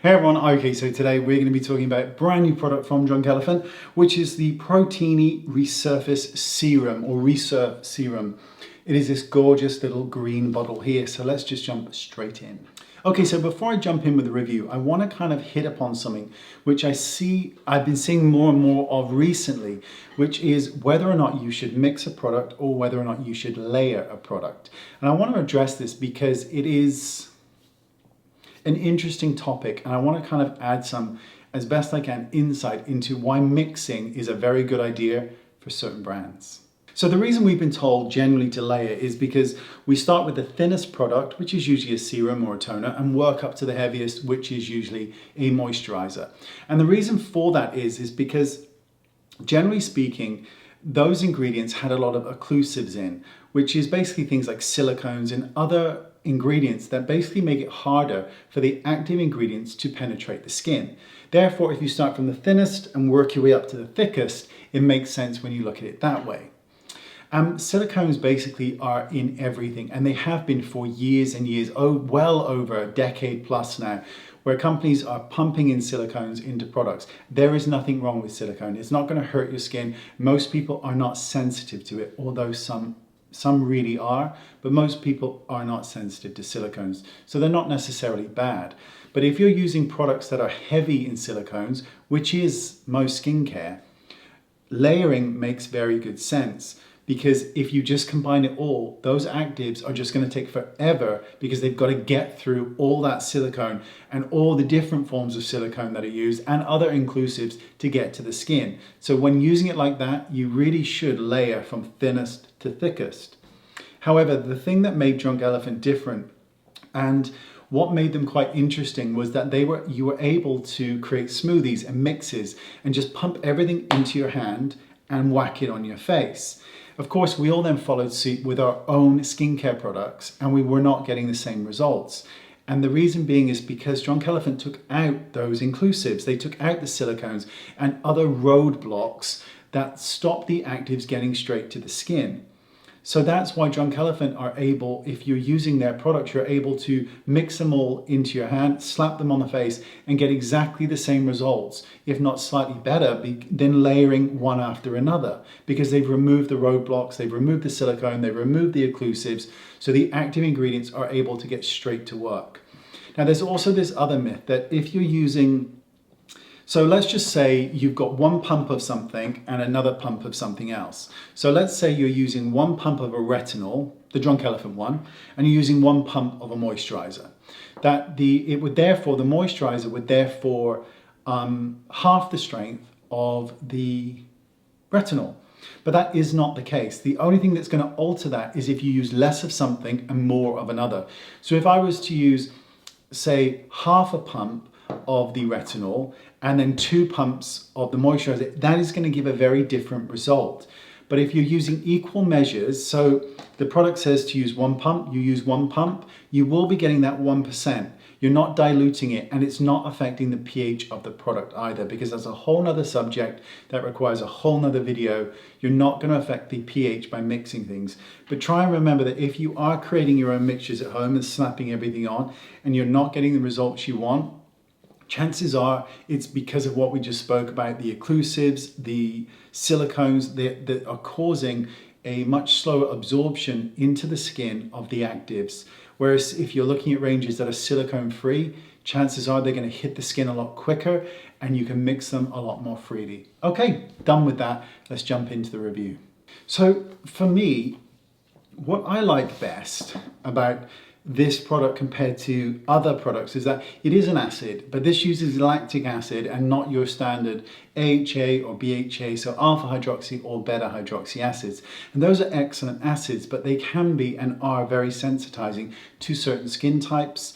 Hey everyone, okay, so today we're going to be talking about a brand new product from Drunk Elephant, which is the Protini Resurface Serum or Resurf Serum. It is this gorgeous little green bottle here, so let's just jump straight in. Okay, so before I jump in with the review, I want to kind of hit upon something which I've been seeing more and more of recently, which is whether or not you should mix a product or whether or not you should layer a product. And I want to address this because it is an interesting topic, and I want to kind of add some, as best I can, insight into why mixing is a very good idea for certain brands. So the reason we've been told generally to layer is because we start with the thinnest product, which is usually a serum or a toner, and work up to the heaviest, which is usually a moisturizer. And the reason for that is because, generally speaking, those ingredients had a lot of occlusives in, which is basically things like silicones and other ingredients that basically make it harder for the active ingredients to penetrate the skin. Therefore, if you start from the thinnest and work your way up to the thickest, it makes sense when you look at it that way. Silicones basically are in everything, and they have been for years and years, well over a decade plus now, where companies are pumping in silicones into products. There is nothing wrong with silicone. It's not going to hurt your skin. Most people are not sensitive to it, although some really are, but most people are not sensitive to silicones, so they're not necessarily bad. But if you're using products that are heavy in silicones, which is most skincare, layering makes very good sense, because if you just combine it all, those actives are just going to take forever because they've got to get through all that silicone and all the different forms of silicone that are used and other inclusives to get to the skin. So when using it like that, you really should layer from thinnest to thickest. However, the thing that made Drunk Elephant different and what made them quite interesting was that you were able to create smoothies and mixes and just pump everything into your hand and whack it on your face. Of course, we all then followed suit with our own skincare products, and we were not getting the same results. And the reason being is because Drunk Elephant took out those inclusives. They took out the silicones and other roadblocks that stopped the actives getting straight to the skin. So that's why Drunk Elephant are able, if you're using their products, you're able to mix them all into your hand, slap them on the face, and get exactly the same results, if not slightly better, than layering one after another, because they've removed the roadblocks, they've removed the silicone, they've removed the occlusives, so the active ingredients are able to get straight to work. Now, there's also this other myth that if you're using, so let's just say you've got one pump of something and another pump of something else. So let's say you're using one pump of a retinol, the Drunk Elephant one, and you're using one pump of a moisturizer. The moisturizer would therefore half the strength of the retinol. But that is not the case. The only thing that's going to alter that is if you use less of something and more of another. So if I was to use, say, half a pump of the retinol and then 2 pumps of the moisturizer, that is going to give a very different result. But if you're using equal measures, so the product says to use 1 pump, you use 1 pump, you will be getting that 1%. You're not diluting it, and it's not affecting the pH of the product either, because that's a whole nother subject that requires a whole nother video. You're not going to affect the pH by mixing things. But try and remember that if you are creating your own mixtures at home and slapping everything on, and you're not getting the results you want, chances are it's because of what we just spoke about, the occlusives, the silicones that are causing a much slower absorption into the skin of the actives. Whereas if you're looking at ranges that are silicone free, chances are they're going to hit the skin a lot quicker and you can mix them a lot more freely. Okay, done with that. Let's jump into the review. So for me, what I like best about this product compared to other products is that it is an acid, but this uses lactic acid and not your standard AHA or BHA, so alpha hydroxy or beta hydroxy acids. And those are excellent acids, but they can be and are very sensitizing to certain skin types.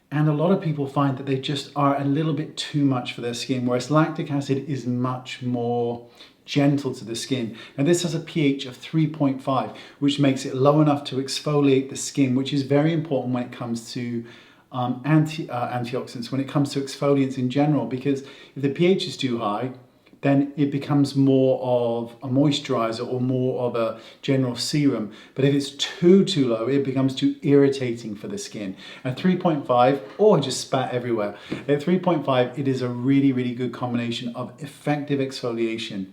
And a lot of people find that they just are a little bit too much for their skin, whereas lactic acid is much more gentle to the skin. And this has a pH of 3.5, which makes it low enough to exfoliate the skin, which is very important when it comes to antioxidants, when it comes to exfoliants in general, because if the pH is too high, then it becomes more of a moisturizer or more of a general serum. But if it's too low, it becomes too irritating for the skin. At 3.5, I just spat everywhere. At 3.5, it is a really good combination of effective exfoliation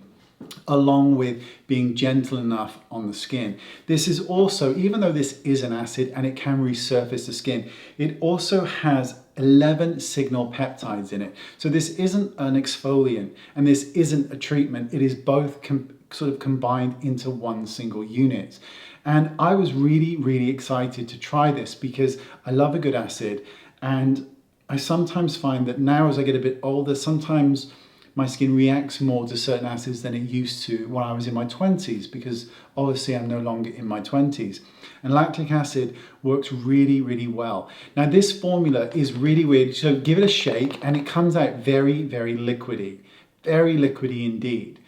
along with being gentle enough on the skin. This is also, even though this is an acid and it can resurface the skin, it also has 11 signal peptides in it. So this isn't an exfoliant and this isn't a treatment. It is both sort of combined into one single unit. And I was really excited to try this because I love a good acid, and I sometimes find that now as I get a bit older, sometimes my skin reacts more to certain acids than it used to when I was in my 20s, because obviously I'm no longer in my 20s. And lactic acid works really well. Now this formula is really weird, so give it a shake and it comes out very liquidy, very liquidy indeed.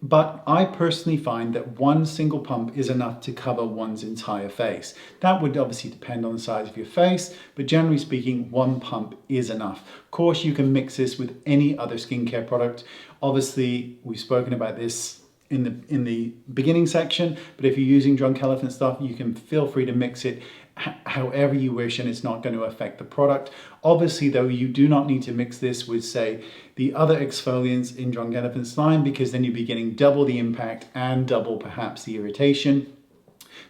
But I personally find that one single pump is enough to cover one's entire face. That would obviously depend on the size of your face, but generally speaking, one pump is enough. Of course, you can mix this with any other skincare product. Obviously, we've spoken about this in the beginning section, but if you're using Drunk Elephant stuff, you can feel free to mix it however you wish, and it's not going to affect the product. Obviously though, you do not need to mix this with, say, the other exfoliants in Drunk Elephant's line, because then you'd be getting double the impact and double perhaps the irritation.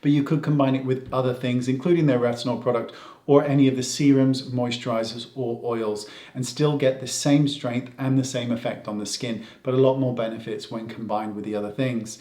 But you could combine it with other things, including their retinol product or any of the serums, moisturizers or oils, and still get the same strength and the same effect on the skin, but a lot more benefits when combined with the other things.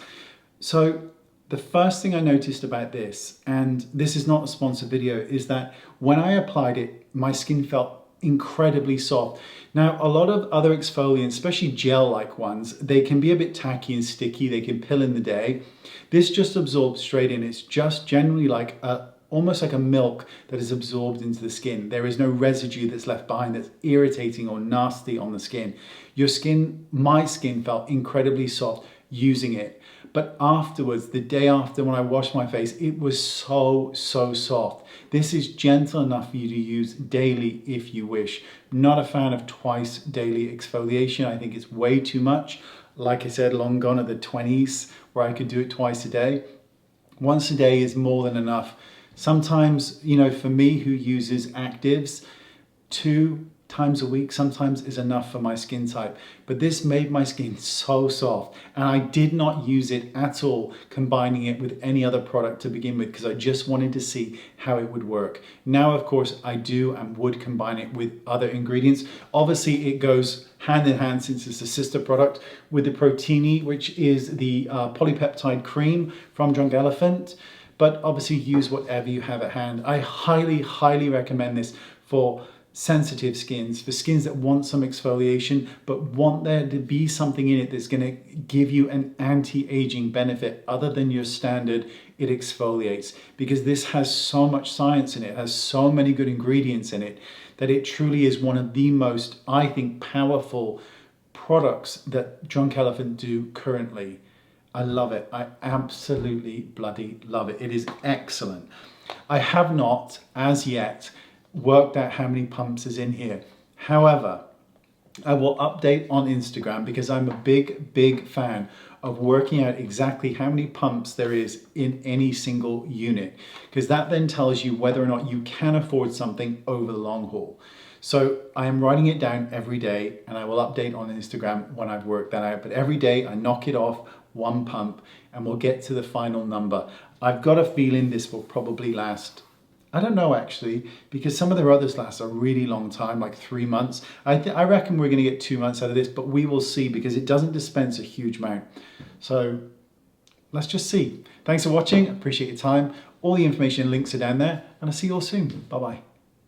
So the first thing I noticed about this, and this is not a sponsored video, is that when I applied it, my skin felt incredibly soft. Now, a lot of other exfoliants, especially gel-like ones, they can be a bit tacky and sticky. They can pill in the day. This just absorbs straight in. It's just generally like almost like a milk that is absorbed into the skin. There is no residue that's left behind that's irritating or nasty on the skin. Your skin, my skin, felt incredibly soft using it. But afterwards, the day after when I washed my face, it was so soft. This is gentle enough for you to use daily if you wish. Not a fan of twice daily exfoliation. I think it's way too much. Like I said, long gone are the 20s where I could do it twice a day. Once a day is more than enough. Sometimes, you know, for me who uses actives, 2 times a week sometimes is enough for my skin type. But this made my skin so soft, and I did not use it at all combining it with any other product to begin with, because I just wanted to see how it would work. Now of course I do and would combine it with other ingredients. Obviously it goes hand in hand, since it's a sister product, with the Protini, which is the polypeptide cream from Drunk Elephant. But obviously use whatever you have at hand. I highly recommend this for sensitive skins, for skins that want some exfoliation but want there to be something in it that's going to give you an anti-aging benefit other than your standard it exfoliates, because this has so much science in it, has so many good ingredients in it, that it truly is one of the most, I think, powerful products that Drunk Elephant do currently. I love it. I absolutely bloody love it. It is excellent. I have not as yet worked out how many pumps is in here. However, I will update on Instagram, because I'm a big fan of working out exactly how many pumps there is in any single unit, because that then tells you whether or not you can afford something over the long haul. So I am writing it down every day, and I will update on Instagram when I've worked that out. But every day I knock it off 1 pump and we'll get to the final number. I've got a feeling this will probably last, I don't know actually, because some of their others last a really long time, like 3 months. I reckon we're going to get 2 months out of this, but we will see, because it doesn't dispense a huge amount. So let's just see. Thanks for watching. Appreciate your time. All the information and links are down there, and I'll see you all soon. Bye bye.